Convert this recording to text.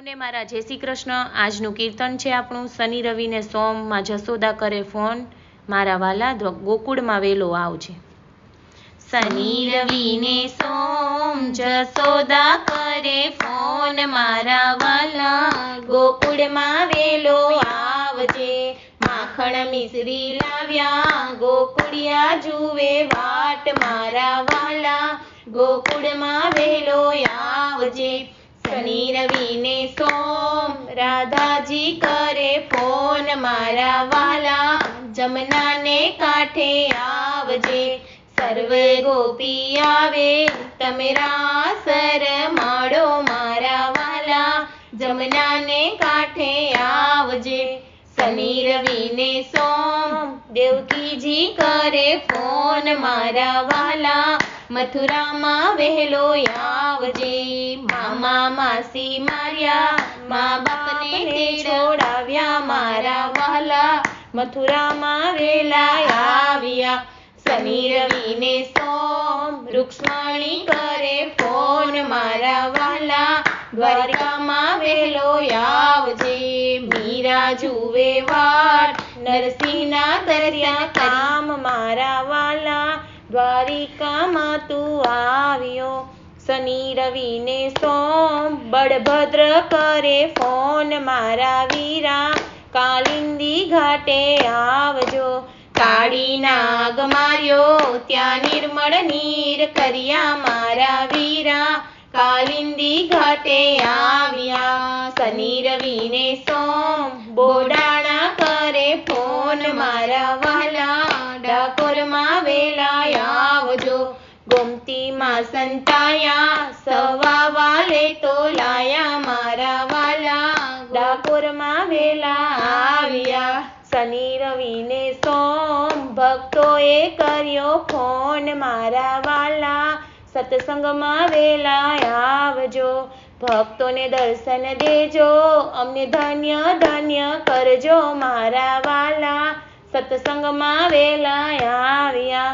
ને મારા જય શ્રી કૃષ્ણ। આજનું કીર્તન છે આપણું શનિ રવિને સોમ માં જશોદા કરે ફોન, મારા વાલા ગોકુળમાં વેલો આવજે। શનિ રવિને સોમ જશોદા કરે ફોન, મારા વાલા ગોકુળમાં વેલો આવજે। માખણ મિશ્રી લાવ્યા ગોકુળિયા જુએ વાટ, મારા વાલા ગોકુળમાં વેલો આવજે। શનિ રવિને સોમ રાધાજી કરે ફોન, મારા વાલા જમનાને કાંઠે આવજે। સર્વે ગોપી આવે તમે રાસ રમાડો, મારા વાલા જમનાને કાંઠે આવજે। શનિ રવિને સોમ દેવકીજી કરે ફોન, મારા વાલા મથુરામાં વહેલો આવજે। મામા માસી માર્યા મા બાપને તે છોડાવ્યા, મારા વાલા મથુરામાં વેલા આવ્યા। શનિ રવિને સોમ રૂક્ષ્મણી કરે ફોન, મારા વાલા દ્વારિકામાં વહેલો આવજે। મીરા જુએ વાટ નરસિંહના દર્શન કામ, મારા વાલા દ્વારિકામાં તું આવ્યો। શનિ રવિને સોમ બળભદ્ર કરે ફોન, મારા વીરા કાલિંદી ઘાટે આવજો। કાળી નાગ માર્યો ત્યાં નિર્મળ નીર કર્યા, મારા વીરા કાલિંદી ઘાટે આવ્યા। શનિ રવિને સોમ બોડાણા કરે ફોન, મારા વાલા ડાકોરમાં વેલા આવજો। ગોમતીમાં સંતાયા સવા વાલે તો લાયા, મારા વાલા ડાકોરમાં વેલા આવ્યા। શનિ રવિને સોમ ભક્તોએ કર્યો ફોન, મારા વાલા સત્સંગમાં વેલા આવજો। ભક્તોને દર્શન દેજો અમને ધન્ય ધન્ય કરજો, મારા વાલા સત્સંગમાં વેલા આવ્યા।